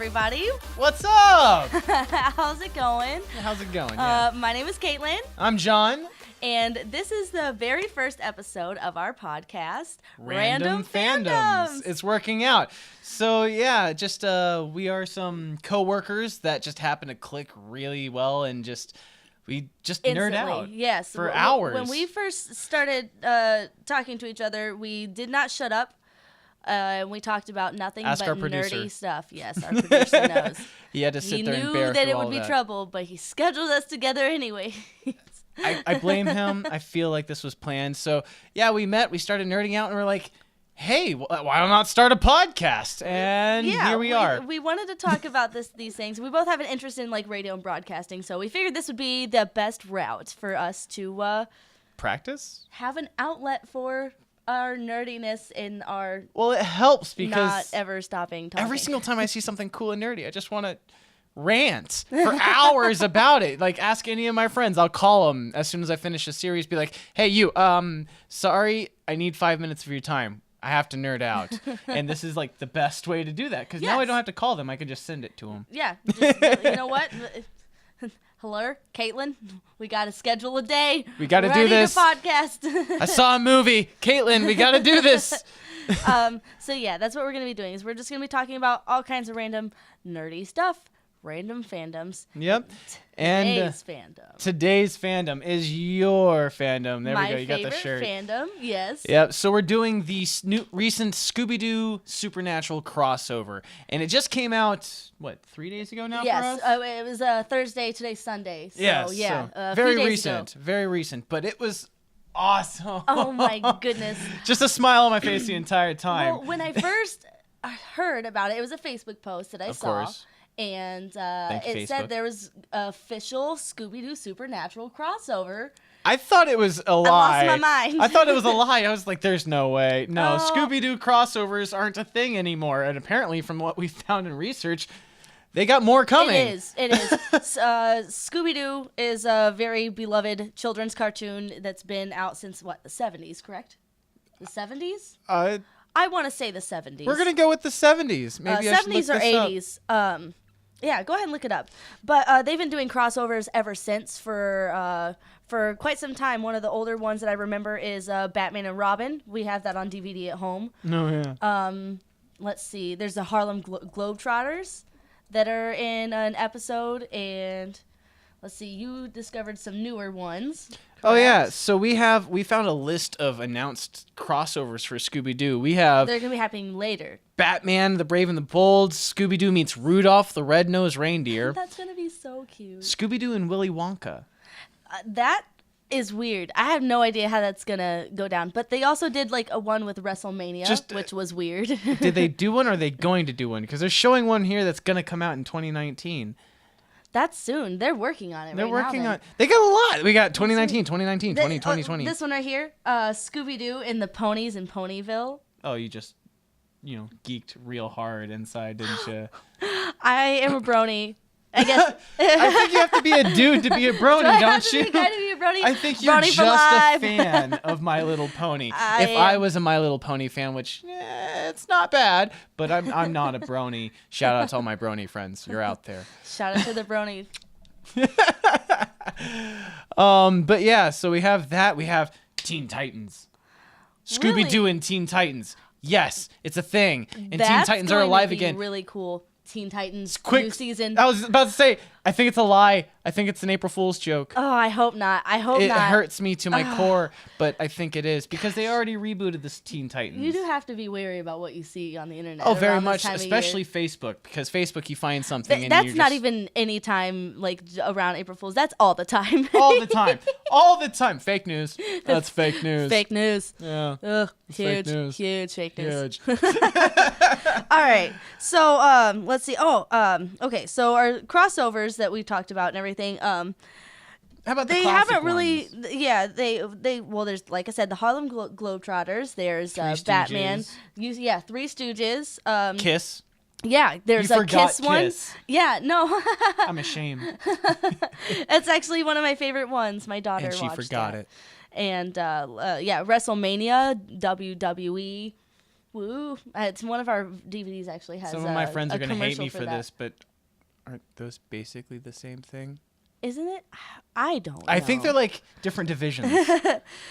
everybody. What's up? How's it going? How's it going? Yeah. My name is Kaitlin. I'm Jon. And this is the very first episode of our podcast, Random Fandoms. It's working out. So yeah, just we are some coworkers that just happen to click really well and we just Instantly, nerd out. Yes. For hours. When we first started talking to each other, we did not shut up. And we talked about nothing Ask but our producer. nerdy stuff. Yes, our producer knows. He had to sit there and He bear knew that through it would all be that. trouble, but he scheduled us together anyway. I blame him. I feel like this was planned. So yeah, we met. We started nerding out, and we're like, "Hey, why not start a podcast?" And here we are. We wanted to talk about these things. We both have an interest in like radio and broadcasting, so we figured this would be the best route for us to practice. Have an outlet for our nerdiness in our. Well, it helps because not ever stopping talking. Every single time I see something cool and nerdy, I just want to rant for hours about it. Like, ask any of my friends. I'll call them as soon as I finish a series. Be like, "Hey, you. Sorry, I need 5 minutes of your time. I have to nerd out." And this is like the best way to do that because now I don't have to call them. I can just send it to them. Yeah. Just, you know what? Hello, Kaitlin. We got to schedule a day. We got to do this. Podcast. I saw a movie. Kaitlin, we got to do this. So yeah, that's what we're going to be doing. Is we're just going to be talking about all kinds of random nerdy stuff. Random fandoms. Yep. And today's fandom is your fandom. There we go. You got the shirt. My favorite fandom, yes. Yep. So we're doing the recent Scooby-Doo Supernatural crossover. And it just came out, 3 days ago now for us? Yes. It was Thursday, today's Sunday. So, yes. yeah. So very recent. Ago. Very recent. But it was awesome. Oh, my goodness. Just a smile on my face the entire time. Well, when I first heard about it, it was a Facebook post that I saw. Of course. And it said there was official Scooby-Doo Supernatural crossover. I thought it was a lie. I lost my mind. I thought it was a lie. I was like, there's no way. No, Scooby-Doo crossovers aren't a thing anymore. And apparently, from what we found in research, they got more coming. It is. Scooby-Doo is a very beloved children's cartoon that's been out since, the 70s, correct? The 70s? I want to say the 70s. We're going to go with the 70s. Maybe 70s or 80s. Yeah, go ahead and look it up. But they've been doing crossovers ever since for quite some time. One of the older ones that I remember is Batman and Robin. We have that on DVD at home. Oh, yeah. Let's see. There's the Harlem Globetrotters that are in an episode. And let's see. You discovered some newer ones. Correct? Oh, yeah. So we found a list of announced crossovers for Scooby-Doo. They're going to be happening later. Batman, the Brave and the Bold. Scooby-Doo meets Rudolph, the Red-Nosed Reindeer. That's going to be so cute. Scooby-Doo and Willy Wonka. That is weird. I have no idea how that's going to go down. But they also did a one with WrestleMania, which was weird. Did they do one or are they going to do one? Because they're showing one here that's going to come out in 2019. That's soon. They're working on it They got a lot. We got 2019, 2019, 2020. This one right here, Scooby-Doo and the Ponies in Ponyville. Oh, you just, geeked real hard inside, didn't you? I am a brony. I guess. I think you have to be a dude to be a brony, don't you? I have to be a brony? I think you're just a fan of My Little Pony. If I was a My Little Pony fan, which it's not bad, but I'm not a brony. Shout out to all my brony friends. You're out there. Shout out to the bronies. But yeah, so we have that. We have Teen Titans. Scooby-Doo and Teen Titans. Yes, it's a thing. And Teen Titans are alive again. Really cool. Teen Titans new Quick season. I was about to say, I think it's a lie. I think it's an April Fool's joke. Oh, I hope not. It hurts me to my core, but I think it is because they already rebooted this Teen Titans. You do have to be wary about what you see on the internet. Oh, very much, especially Facebook, because Facebook you find something and that's not even any time around April Fool's. That's all the time. All the time. All the time. Fake news. That's fake news. Fake news. Yeah. Ugh, huge, huge fake news. Huge. All right. So, let's see. Okay. So our crossovers that we talked about and everything, how about the they classic haven't really ones? Yeah, well, there's, like I said, the Harlem Globetrotters, there's Batman, Three Stooges, Kiss. Yeah, there's a Kiss one. Yeah, no. I'm ashamed. It's actually one of my favorite ones. My daughter watched it. And she forgot it. And WrestleMania, WWE, Woo! It's one of our DVDs actually has. Some of my friends a are gonna hate me commercial for that. this, but aren't those basically the same thing? Isn't it? I don't know. I think they're like different divisions.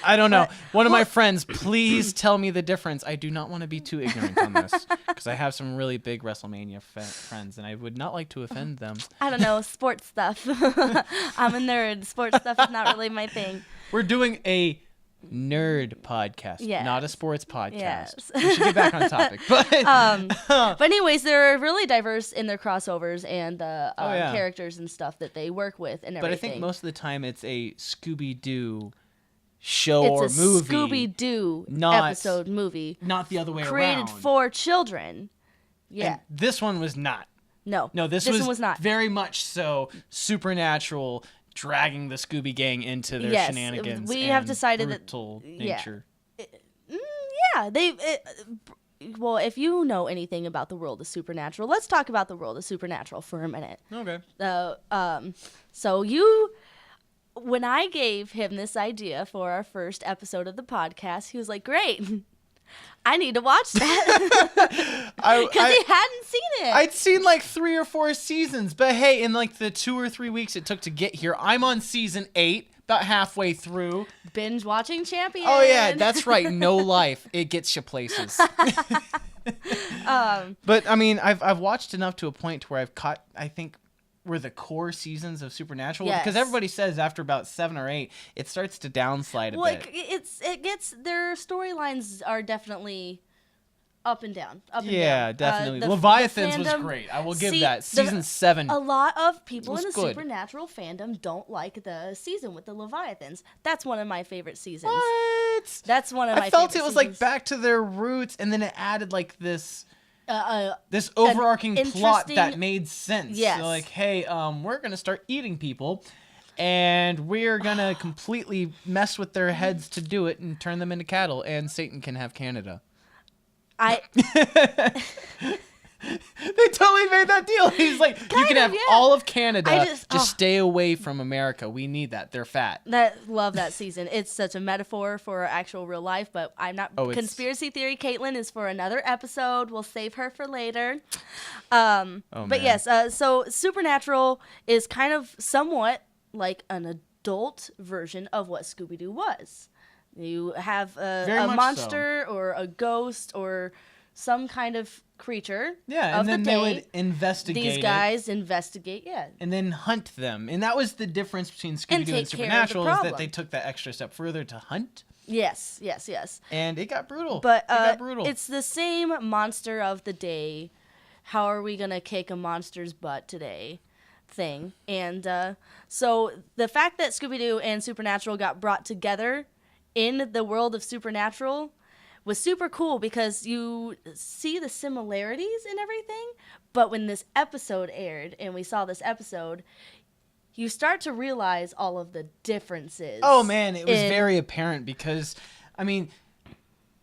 I don't know. One of my friends, please tell me the difference. I do not want to be too ignorant on this because I have some really big WrestleMania friends, and I would not like to offend them. I don't know, sports stuff. I'm a nerd. Sports stuff is not really my thing. We're doing a nerd podcast, Yes. not a sports podcast. Yes. We should get back on topic. But But anyways, they're really diverse in their crossovers and the yeah. characters and stuff that they work with and everything. But I think most of the time it's a Scooby-Doo show it's or a movie. Scooby-Doo not- episode movie Not the other way created around. for children. Yeah. And this one was not. No, No, this one was not. very much so Supernatural dragging the Scooby Gang into their Yes, shenanigans. we have and decided that- brutal yeah. nature. Yeah, well, if you know anything about the world of Supernatural, let's talk about the world of Supernatural for a minute. Okay. So when I gave him this idea for our first episode of the podcast, he was like, "Great, I need to watch that," because he hadn't seen it. I'd seen like 3 or 4 seasons, but hey, in like the 2 or 3 weeks it took to get here, I'm on season 8, about halfway through. Binge watching champion. Oh yeah, that's right. No life, it gets you places. But I mean, I've watched enough to a point to where I've caught, I think, were the core seasons of Supernatural, Yes. because everybody says after about 7 or 8 it starts to downslide a Well, bit. it gets their storylines are definitely up and down. Yeah, definitely. The Leviathans was fandom- great. I will give See, that. Season 7. A lot of people in was the good. Supernatural fandom don't like the season with the Leviathans. That's one of my favorite seasons. What? That's one of my I felt favorite it was like seasons. back to their roots, and then it added like this This overarching plot that interesting- made sense. Yes. So like, hey, we're gonna start eating people, and we're gonna completely mess with their heads to do it and turn them into cattle, and Satan can have Canada. They totally made that deal. He's like, you can have yeah. all of Canada. I Just just- stay away from America. We need that. They're fat. Love that season. It's such a metaphor for actual real life, but I'm not. Oh, it's- Conspiracy theory Kaitlin is for another episode. We'll save her for later. Oh, But man. yes, so Supernatural is kind of somewhat like an adult version of what Scooby-Doo was. You have Very a much monster or a ghost or some kind of creature. Yeah, of and then the they day. would investigate These it. guys investigate. Yeah. And then hunt them. And that was the difference between Scooby-Doo and take care of the Supernatural, is that problem. they took that extra step further to hunt. Yes. And it got brutal. But it got brutal. it's the same monster of the day. How are we gonna kick a monster's butt today? Thing. And so the fact that Scooby-Doo and Supernatural got brought together in the world of Supernatural was super cool because you see the similarities in everything. But when this episode aired and we saw this episode, you start to realize all of the differences. Oh, man, it was in- very apparent because, I mean,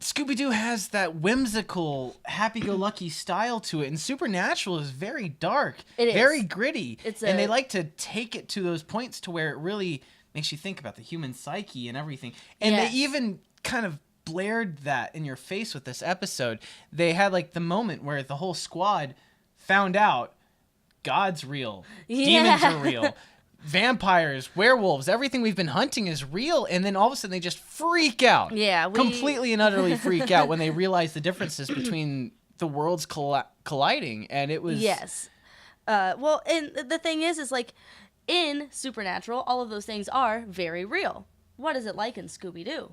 Scooby-Doo has that whimsical, happy-go-lucky style to it, and Supernatural is very dark, It is. very gritty, It's and a- they like to take it to those points to where it really makes you think about the human psyche and everything. And Yes. they even kind of blared that in your face with this episode. They had like the moment where the whole squad found out God's real, demons Yeah. are real. Vampires, werewolves, everything we've been hunting is real, and then all of a sudden they just freak out. Yeah, we- completely and utterly freak out when they realize the differences between the worlds colliding, and it was Yes. Well, and the thing is like in Supernatural, all of those things are very real. What is it like in Scooby-Doo?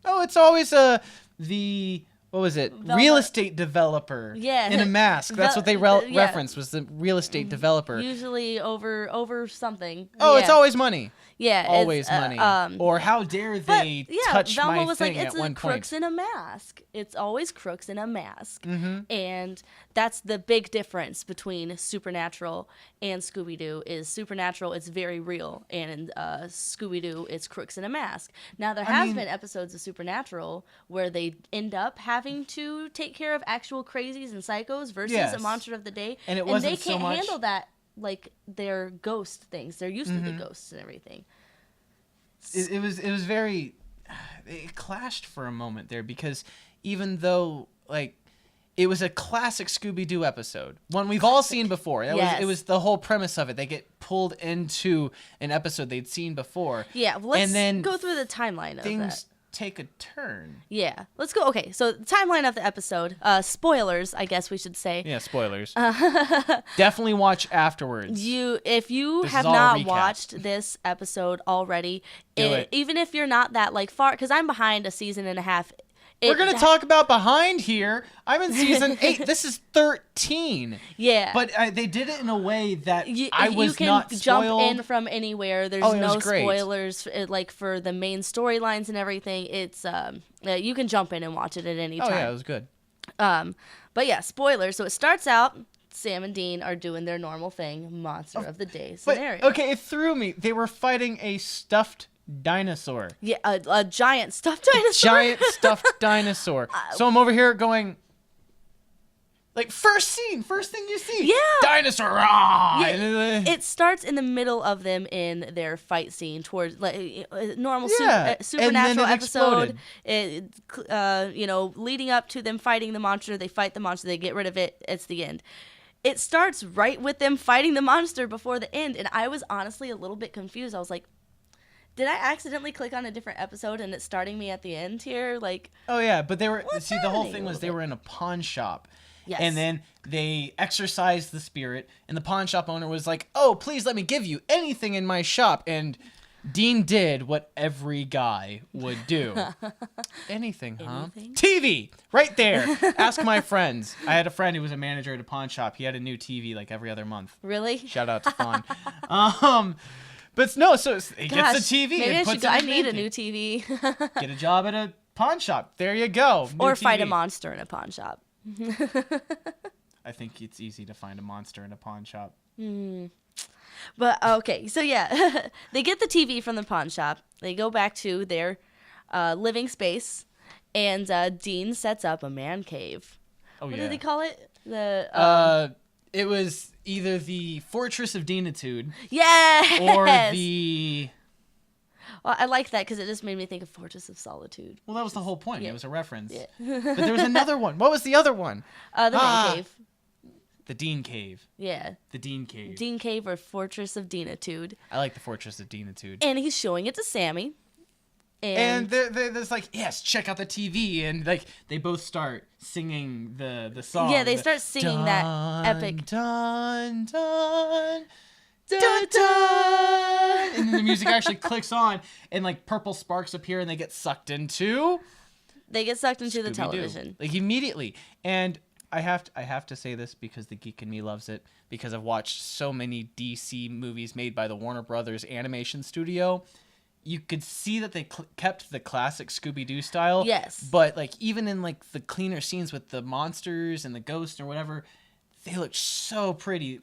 Oh, it's always the what was it? Real estate developer. Yeah. In a mask. That's what they Yeah. referenced was the real estate developer. Usually over something. Oh, Yeah. it's always money. Yeah, it's, Always money. Or how dare but they yeah, touch Velma my was thing like, it's at one crooks point? in a mask. It's always crooks in a mask, Mm-hmm. and that's the big difference between Supernatural and Scooby-Doo. Is Supernatural, it's very real, and in Scooby-Doo, it's crooks in a mask. Now there has been episodes of Supernatural where they end up having to take care of actual crazies and psychos versus Yes. a monster of the day, And it they wasn't so can't much- handle that. Like they're ghost things. They're used to Mm-hmm. the ghosts and everything. It was very it clashed for a moment there because even though like It was a classic Scooby-Doo episode, one we've all seen before. It was the whole premise of it. They get pulled into an episode they'd seen before. Yeah, let's go through the timeline of that. Things take a turn. Yeah, let's go. Okay, so the timeline of the episode. Spoilers, I guess we should say. Yeah, spoilers. Definitely watch afterwards. If you have not watched this episode already, even if you're not that far, because I'm behind a season and a half. We're going to talk about behind here. I'm in season 8. This is 13. Yeah. But they did it in a way that I was not spoiled. You can jump in from anywhere. There's no spoilers for the main storylines and everything. It's you can jump in and watch it at any time. Oh, yeah, it was good. But yeah, spoilers. So it starts out, Sam and Dean are doing their normal thing, monster of the day scenario. But, okay, it threw me. They were fighting a stuffed dinosaur. Yeah, a giant stuffed dinosaur. Giant stuffed dinosaur. So I'm over here going, first thing you see. Yeah. Dinosaur. Rah! Yeah, it starts in the middle of them in their fight scene towards normal supernatural episode. Leading up to them fighting the monster. They fight the monster. They get rid of it. It's the end. It starts right with them fighting the monster before the end. And I was honestly a little bit confused. I was like, did I accidentally click on a different episode and it's starting me at the end here? Oh yeah, but they were the whole thing was they were in a pawn shop. Yes. And then they exorcised the spirit, and the pawn shop owner was like, "Oh, please let me give you anything in my shop." And Dean did what every guy would do. Anything, huh? TV! Right there. Ask my friends. I had a friend who was a manager at a pawn shop. He had a new TV every other month. Really? Shout out to Fawn. But no, so he gets the TV. Maybe I need a new TV. Get a job at a pawn shop. There you go. Or fight a monster in a pawn shop. I think it's easy to find a monster in a pawn shop. But okay, so yeah, they get the TV from the pawn shop. They go back to their living space, and Dean sets up a man cave. What did he call it? It was either the Fortress of Deanitude. Yes! Or the... Well, I like that because it just made me think of Fortress of Solitude. Well, that was the whole point. Yeah. It was a reference. Yeah. But there was another one. What was the other one? The Man Cave. The Dean Cave. Yeah. The Dean Cave. Dean Cave or Fortress of Deanitude. I like the Fortress of Deanitude. And he's showing it to Sammy. And there's yes, check out the TV, and they both start singing the song. Yeah, they start singing that epic. Dun, dun, dun, dun. And then the music actually clicks on, and purple sparks appear, and they get sucked into. They get sucked into Scooby-Doo. The television. Immediately. And I have to say this because the geek in me loves it, because I've watched so many DC movies made by the Warner Brothers animation studio. You could see that they kept the classic Scooby-Doo style. Yes. But even in the cleaner scenes with the monsters and the ghosts or whatever, they look so pretty.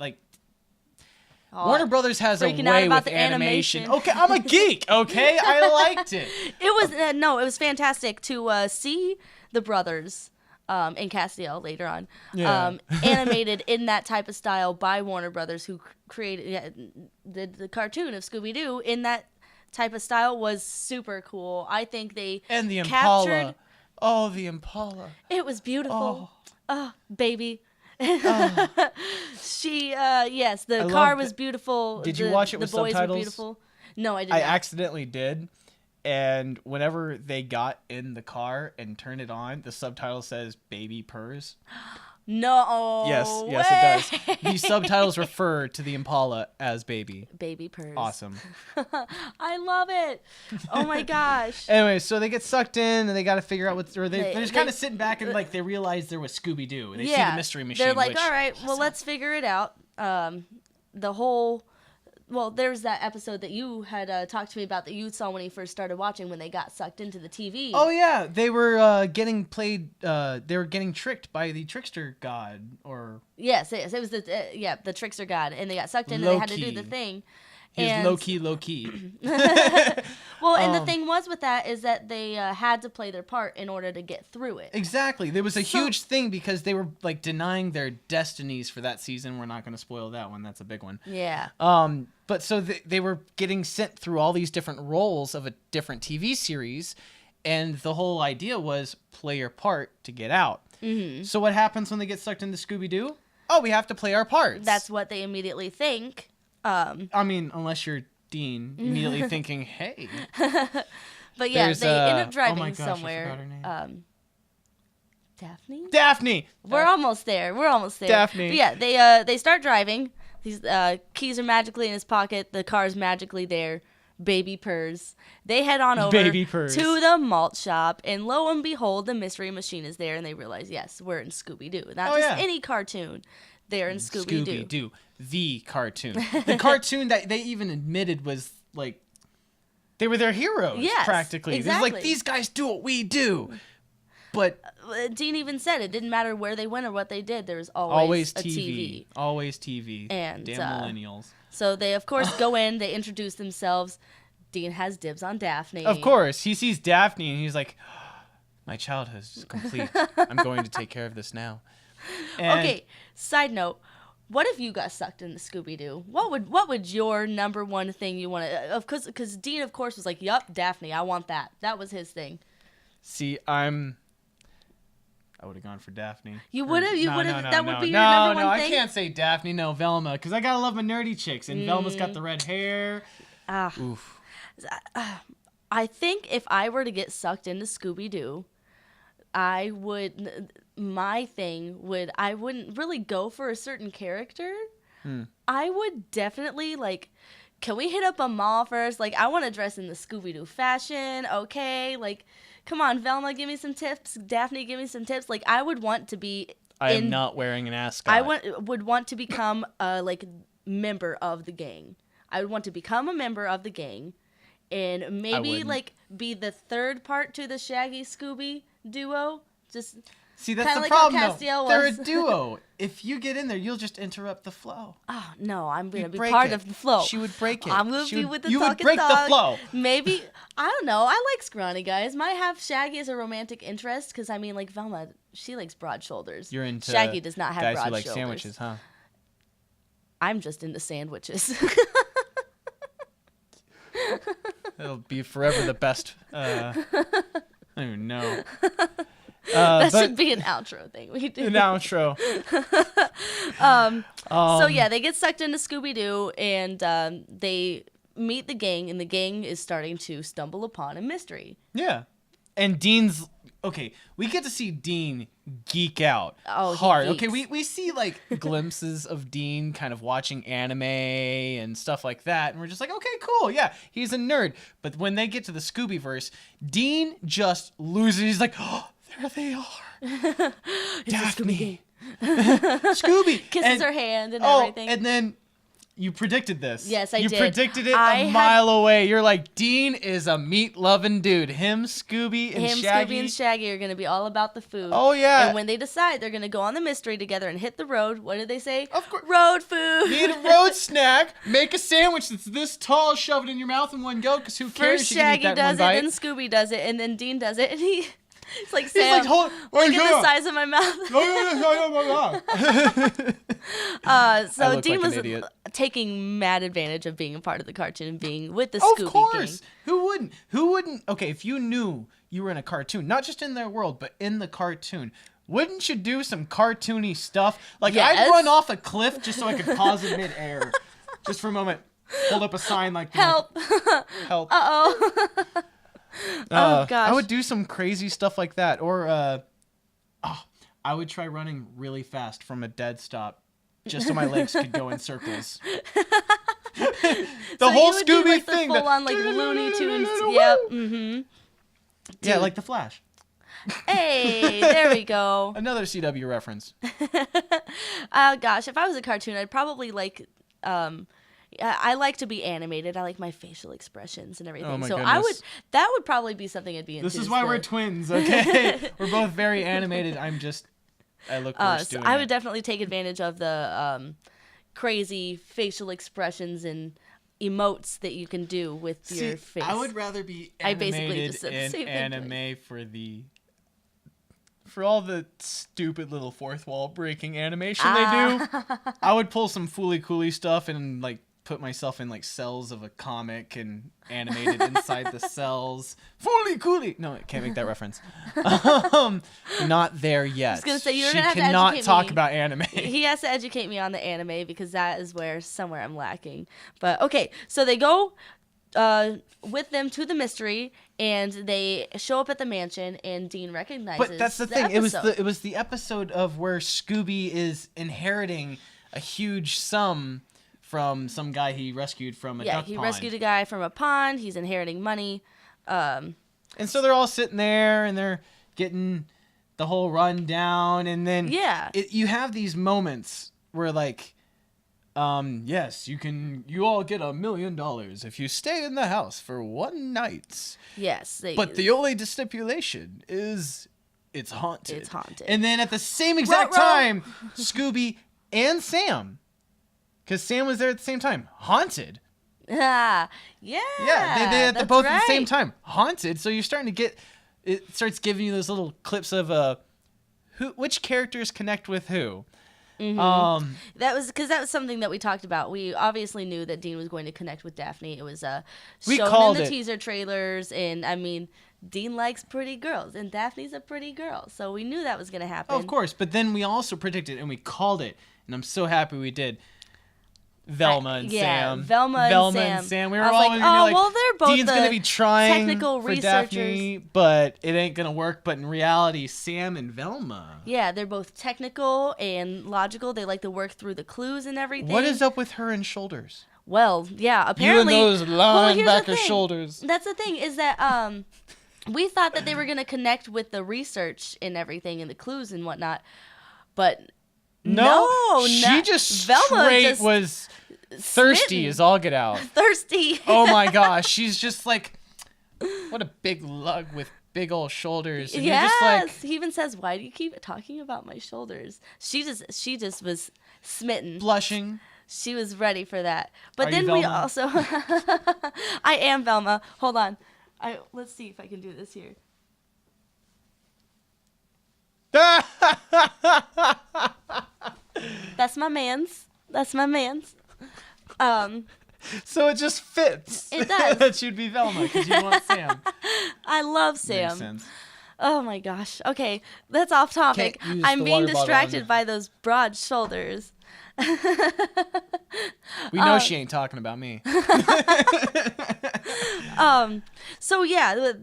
Warner Brothers has a way with animation. Okay, I'm a geek. Okay, I liked it. It was it was fantastic to see the brothers and Castiel later on animated in that type of style by Warner Brothers, who created the cartoon of Scooby-Doo in that type of style. Was super cool. I think they and the captured, Impala. Oh, the Impala. It was beautiful. Oh baby. She the car was beautiful. Did you watch it with subtitles? The boys were beautiful. No, I did not. I accidentally did. And whenever they got in the car and turned it on, the subtitle says "baby purrs." No. Yes, it does. These subtitles refer to the Impala as baby. Baby purrs. Awesome. I love it. Oh my gosh. Anyway, so they get sucked in and they got to figure out they're just kind of sitting back and they realize there was Scooby-Doo. And they see the mystery machine. They're like, all right, well, let's figure it out. There's that episode that you had talked to me about that you saw when you first started watching, when they got sucked into the TV. Oh yeah, they were getting played. They were getting tricked by the trickster god, or yes, it was the trickster god, and they got sucked in and they had to do the thing. Low key. Well, and the thing was with that is that they had to play their part in order to get through it. Exactly. There was a huge thing because they were denying their destinies for that season. We're not going to spoil that one. That's a big one. Yeah. But so they were getting sent through all these different roles of a different TV series, And the whole idea was play your part to get out. Mm-hmm. So what happens when they get sucked into Scooby-Doo? Oh, we have to play our parts. That's what they immediately think. I mean, unless you're Dean, immediately thinking, hey. But yeah, There's, they end up oh driving my gosh, I somewhere. forgot her name. Daphne? Daphne! We're almost there. Daphne. But yeah, they start driving. These keys are magically in his pocket. The car's magically there. Baby purrs. They head on over Baby purrs. to the malt shop, and lo and behold, the mystery machine is there, and they realize, yes, we're in Scooby-Doo. Not just any cartoon. They're in Scooby-Doo. Scooby-Doo, the cartoon. The cartoon that they even admitted was, like, they were their heroes, Yes, practically. exactly. It's like, these guys do what we do. But Dean even said it didn't matter where they went or what they did. There was always a TV. Always TV. And, damn millennials. So they, of course, go in. They introduce themselves. Dean has dibs on Daphne. Of course. He sees Daphne, and he's like, my childhood is complete. I'm going to take care of this now. And okay, side note. What if you got sucked into Scooby-Doo? What would your number one thing you want to... Because Dean, of course, was like, yup, Daphne, I want that. That was his thing. See, I would have gone for Daphne. You would have? No, that would be your number one thing? I can't say Daphne. No, Velma, because I gotta love my nerdy chicks, and Velma's got the red hair. Oof. I think if I were to get sucked into Scooby-Doo, I would... My thing would... I wouldn't really go for a certain character. I would definitely, like... Can we hit up a mall first? Like, I want to dress in the Scooby-Doo fashion, okay? Like... Come on, Velma, give me some tips. Daphne, give me some tips. Like, I would want to be... I am not wearing an ascot. I would want to become a, member of the gang. I would want to become a member of the gang and maybe, be the third part to the Shaggy Scooby duo. Just... See, that's the like problem, how though. Castiel They're a was. duo. If you get in there, you'll just interrupt the flow. Oh, no, I'm going to be break part it. of the flow. She would break it. I'm going to be with the you talking would break dog. the flow. Maybe, I don't know. I like scrawny guys. Might have Shaggy as a romantic interest because, I mean, like, Velma, she likes broad shoulders. You're into Shaggy does not have guys broad who like shoulders. sandwiches, huh? I'm just into sandwiches. It'll be forever the best. I don't even know. That should be an outro thing we do. An outro. So yeah, they get sucked into Scooby-Doo and they meet the gang, and the gang is starting to stumble upon a mystery. Yeah. And Dean's... Okay, we get to see Dean geek out he hard. geeks. Okay, we see, like, glimpses of Dean kind of watching anime and stuff like that, and we're just like, okay, cool, yeah, he's a nerd. But when they get to the Scooby-verse, Dean just loses. He's like, oh, there they are. Daphne. Scooby. Kisses her hand and everything. And then you predicted this. Yes, I you did. You predicted it I a mile away. You're like, Dean is a meat-loving dude. Him, Scooby, and Shaggy. Scooby, and Shaggy are going to be all about the food. Oh, yeah. And when they decide they're going to go on the mystery together and hit the road, what did they say? Of course. Road food. Need a road snack. Make a sandwich that's this tall, shove it in your mouth in one go, because who cares? First You can eat Shaggy that does in it, one bite. then Scooby does it, and then Dean does it, and it's like, He's Sam, like, hold, look at the size of my mouth. So look Dean like an was idiot. taking mad advantage of being a part of the cartoon and being with the Of Scooby course. gang. Who wouldn't? Who wouldn't? Okay, if you knew you were in a cartoon, not just in their world, but in the cartoon, wouldn't you do some cartoony stuff? Like, Yes. I'd run off a cliff just so I could pause in midair. Just for a moment. Hold up a sign like, Help. help. Uh-oh. Oh, gosh. I would do some crazy stuff like that. Or, I would try running really fast from a dead stop just so my legs could go in circles. The So whole you would do, Scooby like, thing. the full-on, like, Looney Tunes. Yep. Mm-hmm. Yeah, like The Flash. Hey, there we go. Another CW reference. Gosh, if I was a cartoon, I'd probably like... I like to be animated. I like my facial expressions and everything. Oh my so goodness. that would probably be something I'd be into. This is why we're twins, okay? We're both very animated. I look worse so doing I it. would definitely take advantage of the crazy facial expressions and emotes that you can do with your face. I would rather be I basically animated just said the in same thing anime for all the stupid little fourth wall breaking animation they do. I would pull some fooly cooly stuff and like put myself in like cells of a comic and animated inside the cells. Fully cooly. No, I can't make that reference. Not there yet. I was gonna say, you're she gonna have to cannot educate talk me. about anime. He has to educate me on the anime because that is where somewhere I'm lacking. But okay, so they go with them to the mystery, and they show up at the mansion, and Dean recognizes. But that's the thing. Episode. It was the episode of where Scooby is inheriting a huge sum from some guy he rescued from a duck pond. Yeah, he rescued a guy from a pond. He's inheriting money. And so they're all sitting there, and they're getting the whole rundown, and then you have these moments where like, yes, you all get $1 million if you stay in the house for one night. Yes. But the only stipulation is it's haunted. It's haunted. And then at the same exact time, Scooby and Sam, because Sam was there at the same time, haunted. Yeah. Yeah, they're both at the same time, haunted. So you're starting to get, it starts giving you those little clips of which characters connect with who. Mm-hmm. That was something that we talked about. We obviously knew that Dean was going to connect with Daphne. It was shown in the teaser trailers, and I mean, Dean likes pretty girls, and Daphne's a pretty girl, so we knew that was going to happen. Oh, of course, but then we also predicted and we called it, and I'm so happy we did. Velma and Sam. Velma and Sam. We were all like, well, they're both Dean's gonna be trying technical for researchers. Daphne, but it ain't gonna work. But in reality, Sam and Velma. Yeah, they're both technical and logical. They like to work through the clues and everything. What is up with her and shoulders? Well, yeah, apparently. You and those linebacker shoulders. That's the thing is that we thought that they were gonna connect with the research and everything and the clues and whatnot, but. No, she just Velma was thirsty as all get out. Thirsty. Oh my gosh, she's just like, what a big lug with big old shoulders. And yes, you're just like, he even says, "Why do you keep talking about my shoulders?" She just was smitten, blushing. She was ready for that. But then we also, I am Velma. Hold on, let's see if I can do this here. That's my man's. So it just fits. It does. That you'd be Velma because you want Sam. I love Sam. Makes sense. Oh my gosh. Okay, that's off topic. I'm being distracted by those broad shoulders. We know she ain't talking about me. So yeah,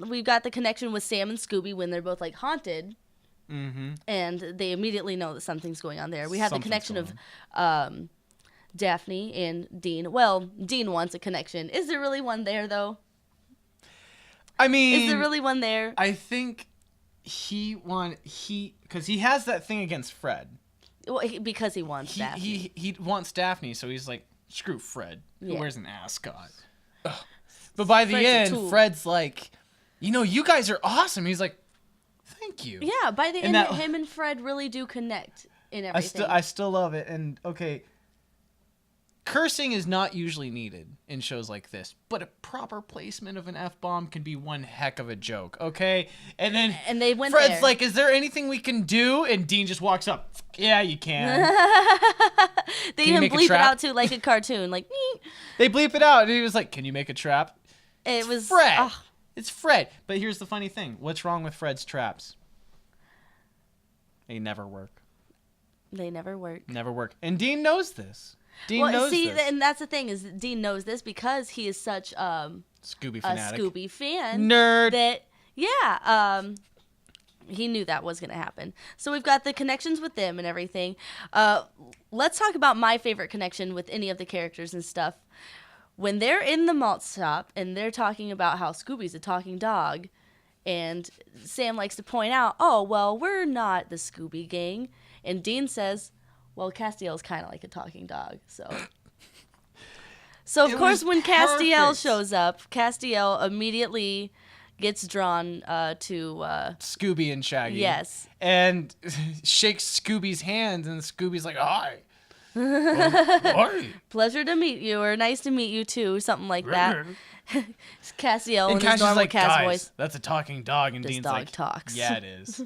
we've got the connection with Sam and Scooby when they're both like haunted. Mm-hmm. And they immediately know that something's going on there. We have the connection of Daphne and Dean. Well, Dean wants a connection. Is there really one there, though? I mean... Is there really one there? I think because he has that thing against Fred. Well, because he wants Daphne. He wants Daphne, so he's like, screw Fred. Who wears an ascot? Ugh. But by the end, Fred's like, you guys are awesome. He's like, thank you. Yeah, by the end, him and Fred really do connect in everything. I still love it. And, okay, cursing is not usually needed in shows like this, but a proper placement of an F-bomb can be one heck of a joke, okay? And then they went Fred's there. like, is there anything we can do? And Dean just walks up. Yeah, you can. They even bleep it out, too, like a cartoon. Like, They bleep it out. And he was like, can you make a trap? It was Fred. Oh. It's Fred. But here's the funny thing. What's wrong with Fred's traps? They never work. Never work. And Dean knows this. Dean knows this. And that's the thing is that Dean knows this because he is such Scooby fanatic. A Scooby fan. Nerd. That, he knew that was going to happen. So we've got the connections with them and everything. Let's talk about my favorite connection with any of the characters and stuff. When they're in the malt shop and they're talking about how Scooby's a talking dog, and Sam likes to point out, oh, well, we're not the Scooby gang. And Dean says, well, Castiel's kind of like a talking dog. So of course, when Castiel shows up, Castiel immediately gets drawn to Scooby and Shaggy. Yes. And shakes Scooby's hands, and Scooby's like, hi. Hi. Pleasure to meet you, or nice to meet you too, something like that. Castiel and in his normal like, Cas voice. That's a talking dog, and this Dean's dog like, talks. yeah, it is.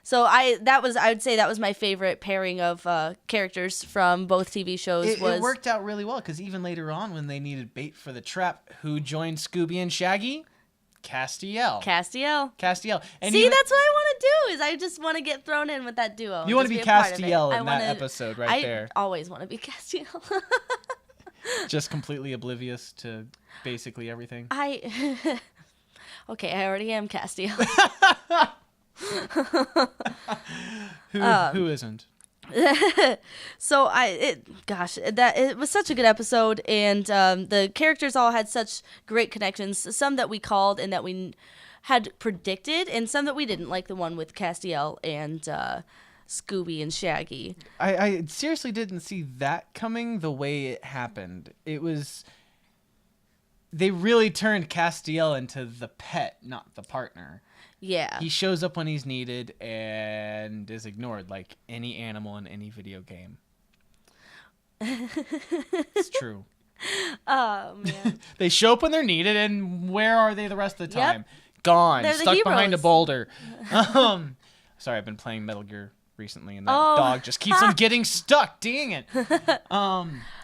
So I would say that was my favorite pairing of characters from both TV shows. It worked out really well because even later on when they needed bait for the trap, who joined Scooby and Shaggy? Castiel. And See, that's what I want to do. Is I just want to get thrown in with that duo. You want to be Castiel in that episode there. I always want to be Castiel. Just completely oblivious to basically everything. Okay, I already am Castiel. Who isn't? So it was such a good episode, and the characters all had such great connections. Some that we called and that we had predicted, and some that we didn't, like the one with Castiel and Scooby and Shaggy. I seriously didn't see that coming the way it happened. They really turned Castiel into the pet, not the partner. Yeah. He shows up when he's needed and is ignored like any animal in any video game. It's true. Oh, man. They show up when they're needed, and where are they the rest of the time? Yep. Gone. They're stuck the behind a boulder. Sorry, I've been playing Metal Gear recently, and that dog just keeps on getting stuck. Dang it.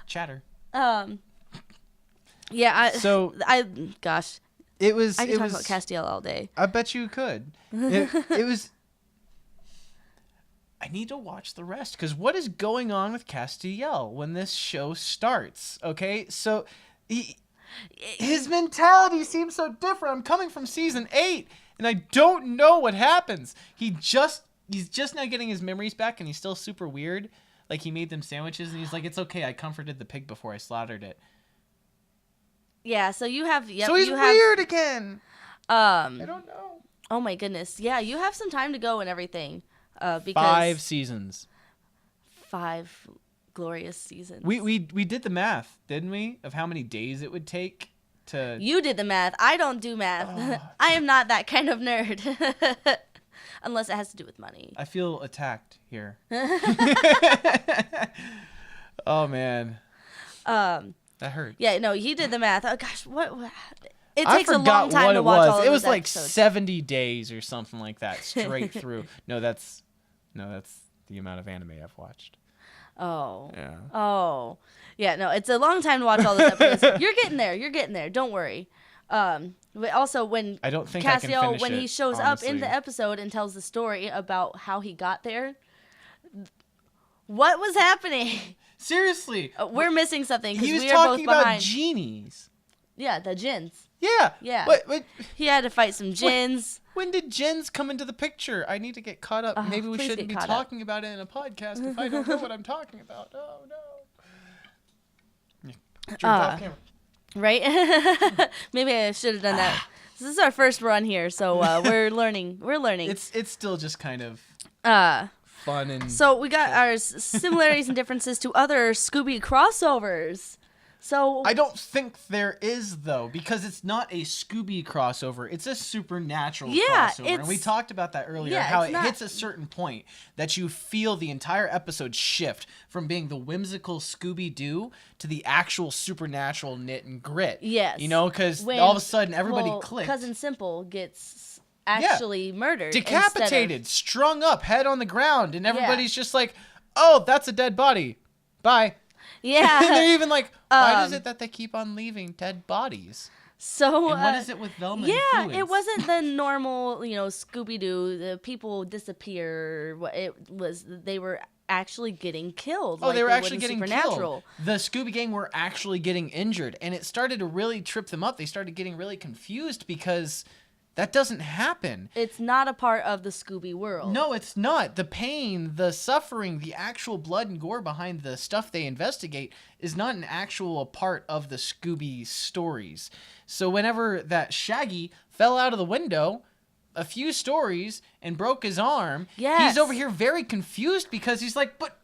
Chatter. Yeah. Gosh. I could talk about Castiel all day. I bet you could. It was. I need to watch the rest because what is going on with Castiel when this show starts? Okay, so his mentality seems so different. I'm coming from season 8, and I don't know what happens. He's just now getting his memories back, and he's still super weird. Like he made them sandwiches, and he's like, "It's okay. I comforted the pig before I slaughtered it." Yeah, so you have... Yep, so he's weird again. I don't know. Oh, my goodness. Yeah, you have some time to go and everything. Because 5 seasons. 5 glorious seasons. We did the math, didn't we? Of how many days it would take to... You did the math. I don't do math. I am not that kind of nerd. Unless it has to do with money. I feel attacked here. Oh, man. That hurt. Yeah, no, he did the math. Oh, gosh, what? It takes a long time to watch all of those. It was like episodes. 70 days or something like that, straight through. No, that's the amount of anime I've watched. Oh. Yeah. Oh. Yeah, no, it's a long time to watch all those episodes. You're getting there. Don't worry. But also when I don't think Castiel, I can finish when it, he shows honestly. up in the episode and tells the story about how he got there, what was happening? Seriously. We're missing something because he was we are both talking about behind. genies. Yeah, the djinns. Yeah. Yeah. What? He had to fight some djinns. When did djinns come into the picture? I need to get caught up. Maybe we shouldn't be talking about it in a podcast if I don't know what I'm talking about. Oh, no. Off camera. Right? Maybe I should have done that. This is our first run here, so we're learning. It's still just kind of fun and... So we got our similarities and differences to other Scooby crossovers. So I don't think there is, though, because it's not a Scooby crossover. It's a Supernatural crossover. And we talked about that earlier, how it hits a certain point that you feel the entire episode shift from being the whimsical Scooby-Doo to the actual supernatural knit and grit. Yes. You know, because all of a sudden everybody clicked. Cousin Simple gets actually murdered. Decapitated, strung up, head on the ground, and everybody's just like, oh, that's a dead body. Bye. Yeah. And they're even like, why is it that they keep on leaving dead bodies? So and what is it with Velma? Yeah, and it wasn't the normal, Scooby-Doo. The people disappear. It was they were actually getting killed. Oh, like they were actually getting Supernatural. killed. The Scooby Gang were actually getting injured, and it started to really trip them up. They started getting really confused because that doesn't happen. It's not a part of the Scooby world. No, it's not. The pain, the suffering, the actual blood and gore behind the stuff they investigate is not an actual part of the Scooby stories. So whenever that Shaggy fell out of the window a few stories and broke his arm, he's over here very confused because he's like, but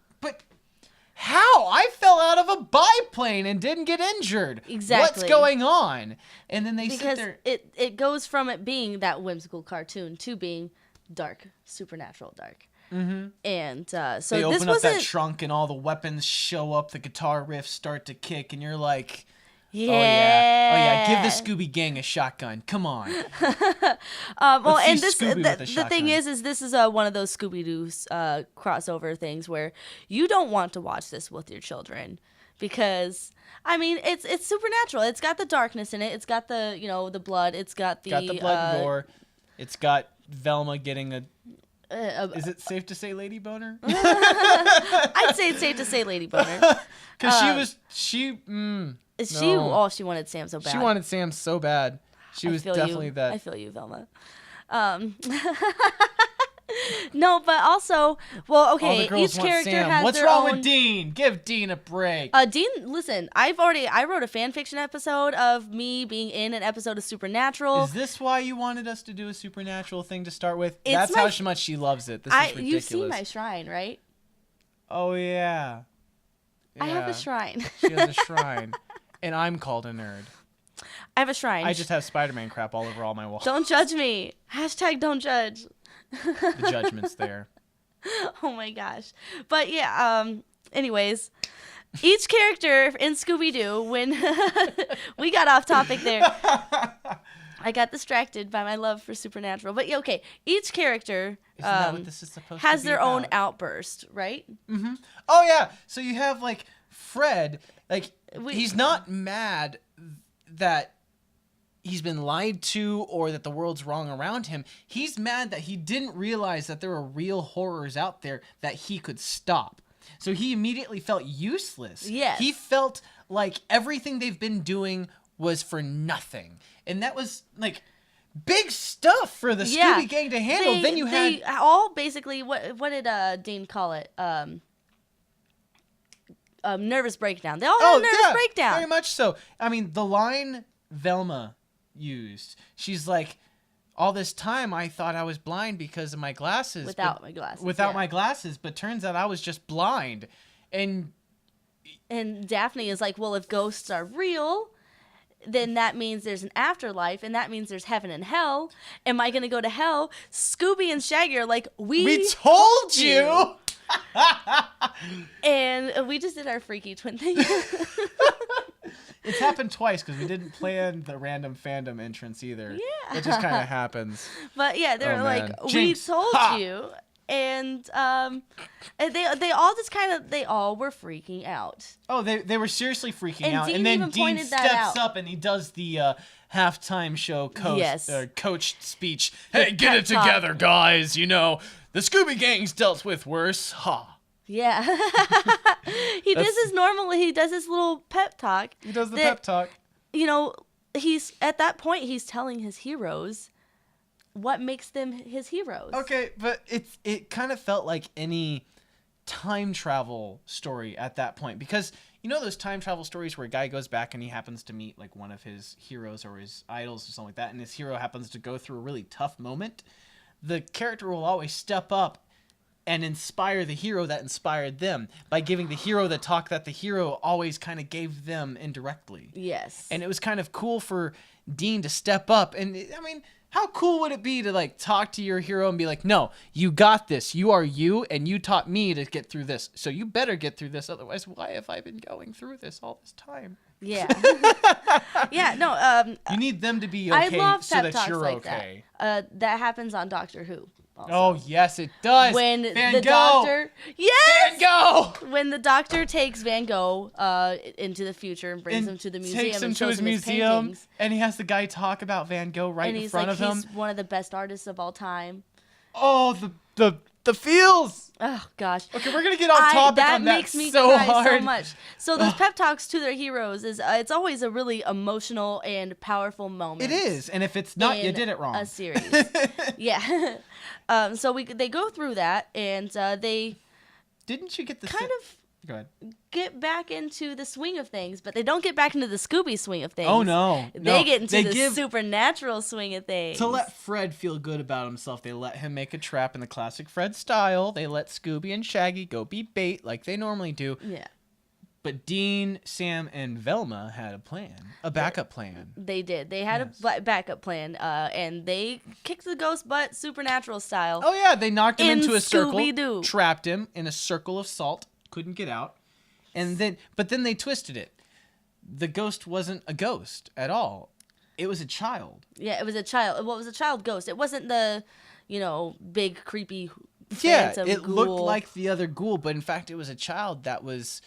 how? I fell out of a biplane and didn't get injured. Exactly. What's going on? And then they sit there. It goes from it being that whimsical cartoon to being dark, supernatural dark. Mm-hmm. And so they open this up wasn't... that trunk and all the weapons show up, the guitar riffs start to kick, and you're like, Yeah. Oh yeah. Give the Scooby Gang a shotgun. Come on. Well, Let's see and this Scooby with a the shotgun. thing is this is one of those Scooby-Doo crossover things where you don't want to watch this with your children because I mean it's supernatural. It's got the darkness in it. It's got the the blood. It's got the blood and gore. It's got Velma getting a. Is it safe to say lady boner? I'd say it's safe to say lady boner. Because she wanted Sam so bad. She wanted Sam so bad. She was definitely that. I feel you, Velma. No, but also, well, okay. Each character has What's their wrong own. with Dean? Give Dean a break. Dean, listen. I wrote a fan fiction episode of me being in an episode of Supernatural. Is this why you wanted us to do a Supernatural thing to start with? It's That's how much she loves it. This is ridiculous. You've seen my shrine, right? Oh yeah. I have a shrine. She has a shrine, and I'm called a nerd. I have a shrine. I just have Spider-Man crap all over all my walls. Don't judge me. #don't judge. The judgment's there. Oh my gosh. But yeah, anyways, each character in Scooby-Doo, when we got off topic there, I got distracted by my love for Supernatural. But yeah, okay, each character Isn't that what this is supposed has to be their own about? outburst, right? Mm-hmm. Oh yeah. So you have like Fred, like he's not mad that he's been lied to or that the world's wrong around him. He's mad that he didn't realize that there were real horrors out there that he could stop. So he immediately felt useless. Yes. He felt like everything they've been doing was for nothing. And that was like big stuff for the Scooby Gang to handle. Then you had they all basically what did Dean call it? Nervous breakdown. They all had a nervous breakdown. Very much so. I mean, the line Velma used, she's like, all this time I thought I was blind because of my glasses. Without my glasses, but turns out I was just blind. And Daphne is like, well, if ghosts are real, then that means there's an afterlife, and that means there's heaven and hell. Am I going to go to hell? Scooby and Shaggy are like, we told you. And we just did our freaky twin thing. It's happened twice because we didn't plan the random fandom entrance either. Yeah. It just kind of happens. But yeah, they're like, we Jinx. told you. And they all just they all were freaking out. Oh, they were seriously freaking out. Dean And then even Dean pointed that steps out. up and he does the halftime show coach speech. Hey, The get it pep talk. together, guys. You know, the Scooby Gang's dealt with worse. Ha. Yeah. He does his little pep talk. He does the pep talk. You know, he's at that point he's telling his heroes what makes them his heroes. Okay, but it kind of felt like any time travel story at that point, because you know those time travel stories where a guy goes back and he happens to meet like one of his heroes or his idols or something like that, and his hero happens to go through a really tough moment. The character will always step up and inspire the hero that inspired them by giving the hero the talk that the hero always kind of gave them indirectly. Yes. And it was kind of cool for Dean to step up. And I mean, how cool would it be to like talk to your hero and be like, no, you got this. You are you, and you taught me to get through this. So you better get through this. Otherwise, why have I been going through this all this time? Yeah. Yeah, no, you need them to be I okay love so pep that talks you're like okay. that happens on Doctor Who. Also. Oh, yes, it does. When Van the Gogh. doctor, yes, Van Gogh. When the doctor takes Van Gogh into the future and brings him to the museum, takes him and to shows his him museum, paintings. and he has the guy talk about Van Gogh right in front of him. He's one of the best artists of all time. Oh, the feels. Oh gosh. Okay, we're gonna get off topic on that. That makes me so cry hard. so much. So those pep talks to their heroes is it's always a really emotional and powerful moment. It is, and if it's not, you did it wrong. A series. Yeah. So they go through that, and they didn't you get the kind of go ahead. get back into the swing of things, but they don't get back into the Scooby swing of things. Oh no. They get into the supernatural swing of things. To let Fred feel good about himself, they let him make a trap in the classic Fred style. They let Scooby and Shaggy go be bait like they normally do. Yeah. But Dean, Sam, and Velma had a plan, a backup plan. They did. They had a backup plan, and they kicked the ghost butt supernatural style. Oh yeah, they knocked him into a circle, Scooby-Doo. trapped him in a circle of salt, couldn't get out, and then they twisted it. the ghost wasn't a ghost at all. It was a child. Yeah, it was a child. Well, it was a child ghost. It wasn't the, big creepy Yeah, phantom it ghoul. looked like the other ghoul, but in fact, it was a child that was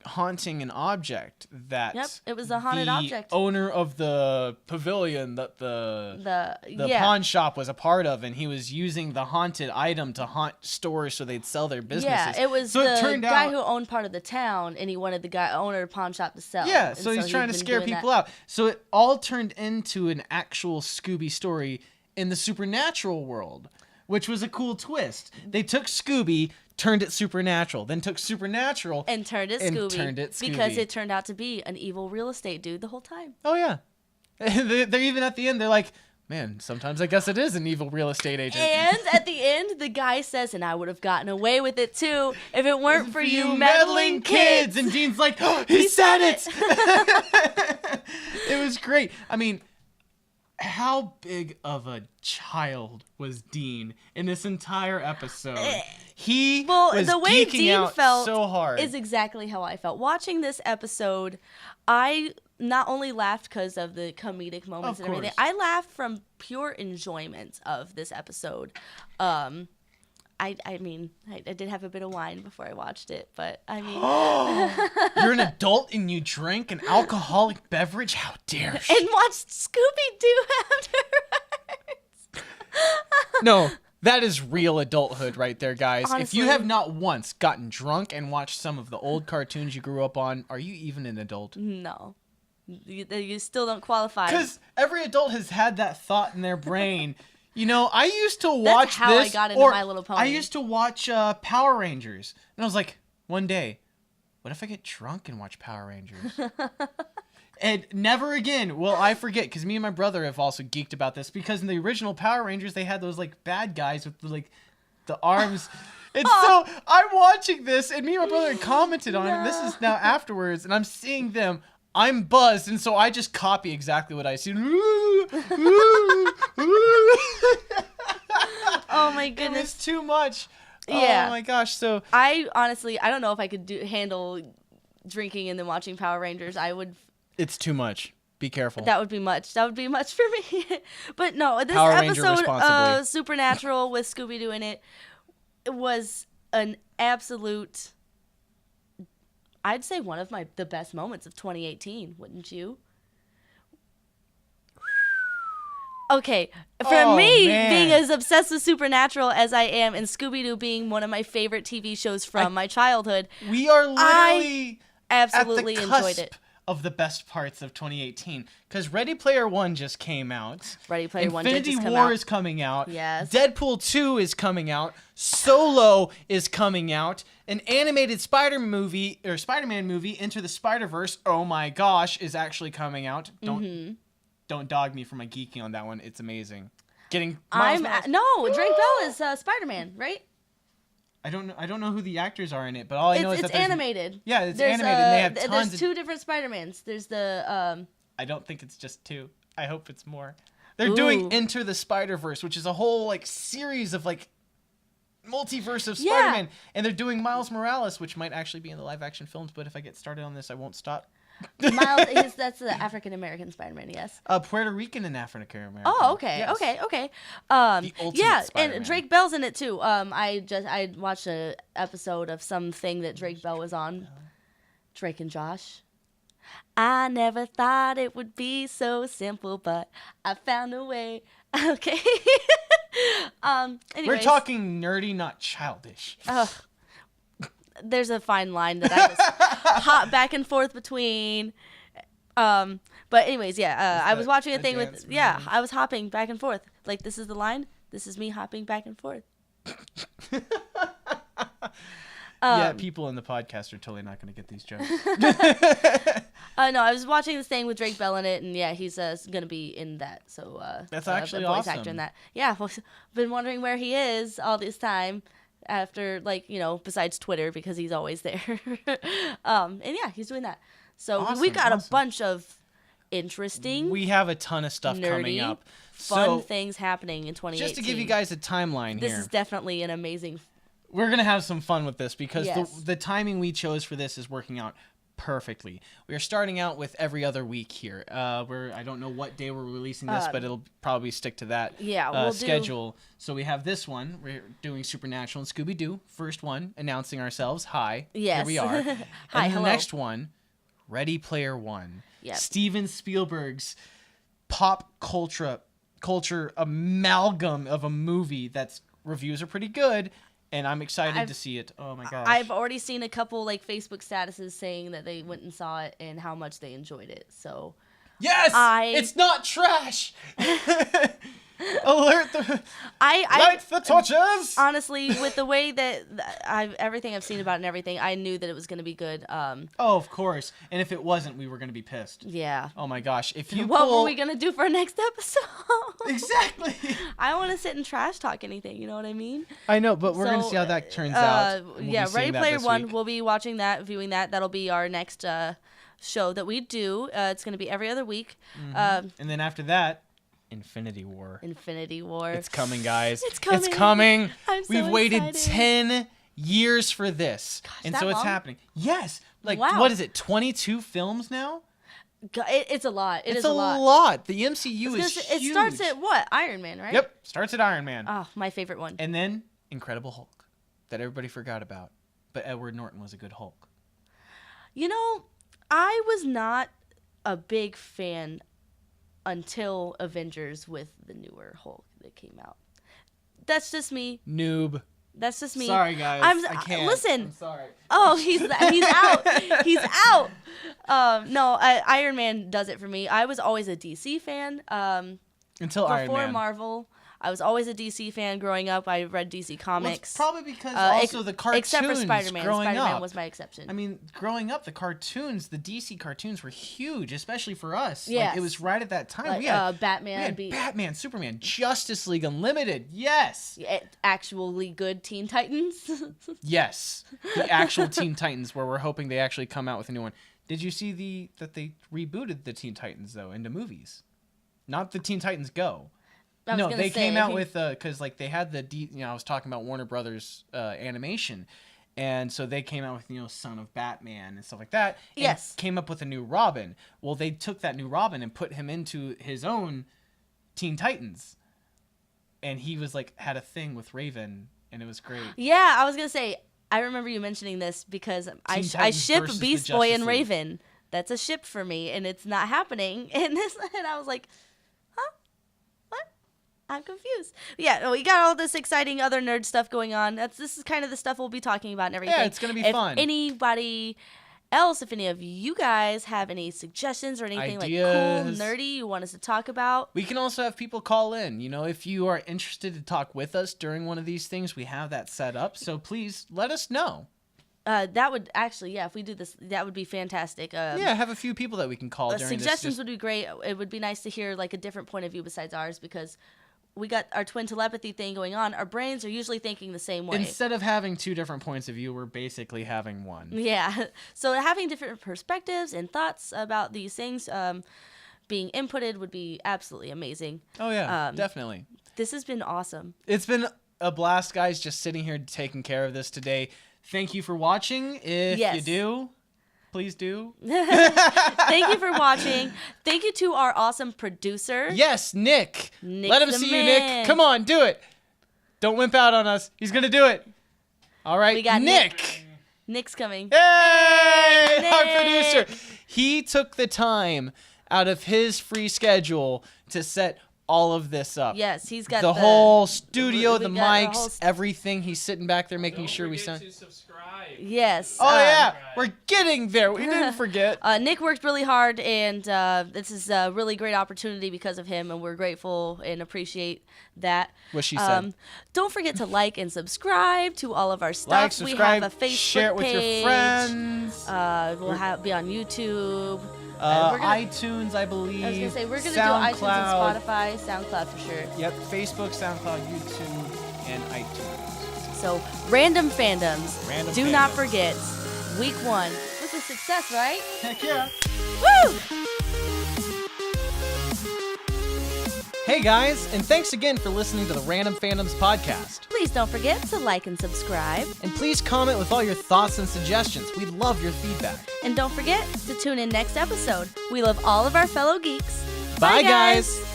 haunting an object that it was a haunted object. The owner of the pavilion that the yeah. pawn shop was a part of, and he was using the haunted item to haunt stores so they'd sell their businesses. Yeah, it was the guy who owned part of the town, and he wanted the owner of the pawn shop to sell. Yeah, so he's trying to scare people out. So it all turned into an actual Scooby story in the supernatural world, which was a cool twist. They took Scooby, turned it supernatural, then took supernatural and turned it Scooby because it turned out to be an evil real estate dude the whole time. Oh yeah, they're even at the end. They're like, man, sometimes I guess it is an evil real estate agent. And at the end, the guy says, "And I would have gotten away with it too if it weren't for you meddling kids." And Dean's like, oh, he said it. It was great. I mean, how big of a child was Dean in this entire episode? He was the way geeking Dean out felt so hard. is exactly how I felt. Watching this episode, I not only laughed because of the comedic moments and everything, I laughed from pure enjoyment of this episode. I mean, I did have a bit of wine before I watched it, but I mean... You're an adult and you drink an alcoholic beverage? How dare you? And watched Scooby-Doo afterwards. No, that is real adulthood right there, guys. Honestly, if you have not once gotten drunk and watched some of the old cartoons you grew up on, are you even an adult? No. You still don't qualify. Because every adult has had that thought in their brain. I used to watch That's how I got into My Little Pony. I used to watch Power Rangers. And I was like, one day, what if I get drunk and watch Power Rangers? And never again will I forget, because me and my brother have also geeked about this, because in the original Power Rangers, they had those, bad guys with, the arms. And so I'm watching this, and me and my brother commented on it. This is now afterwards, and I'm seeing them. I'm buzzed, and so I just copy exactly what I see. Oh my goodness. It's too much. Yeah. Oh my gosh. So I honestly, I don't know if I could handle drinking and then watching Power Rangers. It's too much. Be careful. That would be much. That would be much for me. But no, this Power Ranger episode responsibly. Supernatural with Scooby-Doo in it was an absolute, I'd say one of the best moments of 2018, wouldn't you? Okay, for me, being as obsessed with Supernatural as I am, and Scooby-Doo being one of my favorite TV shows from my childhood, we are literally absolutely at the enjoyed cusp it. Of the best parts of 2018, because Ready Player One just came out. Ready Player One did just come out. Infinity War is coming out. Yes. Deadpool 2 is coming out. Solo is coming out. An animated Spider-Man movie, Into the Spider-Verse, oh my gosh, is actually coming out. Don't dog me for my geeking on that one. It's amazing. Drake Bell is Spider-Man, right? I don't know who the actors are in it, but all I know is that it's animated. Yeah, it's animated. And they have tons. There's two different Spider-Mans. There's the I don't think it's just two. I hope it's more. They're doing Enter the Spider-Verse, which is a whole series of multiverse of Spider-Man, and they're doing Miles Morales, which might actually be in the live-action films. But if I get started on this, I won't stop. Miles, that's the African American Spider-Man, yes. Puerto Rican and African American. Oh, okay, yes. okay. The ultimate Spider-Man. And Drake Bell's in it too. I watched an episode of something that Drake Bell was on. Drake and Josh. I never thought it would be so simple, but I found a way. Okay. We're talking nerdy, not childish. There's a fine line that I just hop back and forth between. But anyways, I was watching a thing with, I was hopping back and forth. This is the line. This is me hopping back and forth. People in the podcast are totally not going to get these jokes. No, I was watching this thing with Drake Bell in it, and he's going to be in that. So that's actually the voice awesome. actor in that. Yeah, been wondering where he is all this time. After besides Twitter, because he's always there. He's doing that. So we got a bunch of interesting, we have a ton of stuff nerdy, coming up. Fun things happening in 2018. Just to give you guys a timeline here. This is definitely an amazing. We're going to have some fun with this because Yes. the timing we chose for this is working out perfectly. We are starting out with every other week here. I don't know what day we're releasing this, but it'll probably stick to that schedule. So we have this one. We're doing Supernatural and Scooby-Doo. First one, announcing ourselves. Hi. Yes. Here we are. Hi, and hello. the next one, Ready Player One. Yep. Steven Spielberg's pop culture amalgam of a movie that's reviews are pretty good. And I'm excited to see it. Oh my gosh. I've already seen a couple like Facebook statuses saying that they went and saw it and how much they enjoyed it. So yes, it's not trash. Alert the light the torches. Honestly, with the way that everything I've seen about it and everything, I knew that it was going to be good. Oh, of course. And if it wasn't, we were going to be pissed. Yeah. Oh my gosh. If you what were we going to do for our next episode? Exactly. I want to sit and trash talk anything. You know what I mean? I know, but we're going to see how that turns out. Yeah, Ready Player One. We'll be watching that, viewing that. That'll be our next show that we do. It's going to be every other week. Mm-hmm. And then after that, Infinity War. Infinity War. It's coming, guys. It's coming. It's coming. I'm so We've waited excited. 10 years for this. Gosh, and that so it's long? happening. Yes. Like, Wow. what is it, 22 films now? It's a lot. It's a lot. The MCU is huge. It starts at what? Iron Man, right? Yep. Starts at Iron Man. Oh, my favorite one. And then Incredible Hulk that everybody forgot about. But Edward Norton was a good Hulk. You know, I was not a big fan until Avengers with the newer Hulk that came out. That's just me. Noob. That's just me. Sorry, guys. I can't. Listen. I'm sorry. Oh, he's out. He's out. No, Iron Man does it for me. I was always a DC fan. Until Iron Man. Before Marvel, I was always a DC fan growing up. I read DC Comics. Well, it's probably because also the cartoons except for Spider-Man. growing Spider-Man up was my exception. I mean, growing up, the DC cartoons were huge, especially for us. Yes. Like, it was right at that time. Like, we had Batman. Batman, Superman, Justice League Unlimited. Yes. Actually good Teen Titans. Yes. The actual Teen Titans, where we're hoping they actually come out with a new one. Did you see that they rebooted the Teen Titans, though, into movies? Not the Teen Titans Go. No, they came out with because like they had I was talking about Warner Brothers animation, and so they came out with Son of Batman and stuff like that. And yes, came up with a new Robin. Well, they took that new Robin and put him into his own Teen Titans, and he was like had a thing with Raven, and it was great. Yeah, I was gonna say I remember you mentioning this because I ship Beast Boy and Raven. That's a ship for me, and it's not happening. And I was like, I'm confused. Yeah, we got all this exciting other nerd stuff going on. This is kind of the stuff we'll be talking about and everything. Yeah, it's going to be fun. If anybody else, if any of you guys have any suggestions or anything Ideas. like cool, nerdy you want us to talk about. We can also have people call in. If you are interested to talk with us during one of these things, we have that set up. So please let us know. That would actually, if we do this, that would be fantastic. Have a few people that we can call during suggestions this. would be great. It would be nice to hear like a different point of view besides ours because we got our twin telepathy thing going on. Our brains are usually thinking the same way. Instead of having two different points of view, we're basically having one. Yeah. So having different perspectives and thoughts about these things being inputted would be absolutely amazing. Oh, yeah, definitely. This has been awesome. It's been a blast, guys, just sitting here taking care of this today. Thank you for watching. If you do, please do. Thank you for watching. Thank you to our awesome producer. Yes, Nick. Nick's Let him the see man. you, Nick. Come on, do it. Don't wimp out on us. He's going to do it. All right, We got Nick. Nick's coming. Hey, Nick. our producer. He took the time out of his free schedule to set all of this up. Yes, he's got the whole studio, we the got mics, everything. He's sitting back there making sure we sound. To subscribe. Yes. Oh yeah, we're getting there. We didn't forget. Nick worked really hard, and this is a really great opportunity because of him, and we're grateful and appreciate that. What she said. Don't forget to like and subscribe to all of our stuff. Like, subscribe, we have a Facebook share it with page. your friends. We'll be on YouTube. iTunes, I believe. I was gonna say we're gonna SoundCloud. do iTunes and Spotify, SoundCloud for sure. Yep, Facebook, SoundCloud, YouTube, and iTunes. So random fandoms. Random Do not fandoms. forget, week 1 was a success, right? Heck yeah. Woo! Hey guys, and thanks again for listening to the Random Fandoms podcast. Please don't forget to like and subscribe. And please comment with all your thoughts and suggestions. We love your feedback. And don't forget to tune in next episode. We love all of our fellow geeks. Bye guys.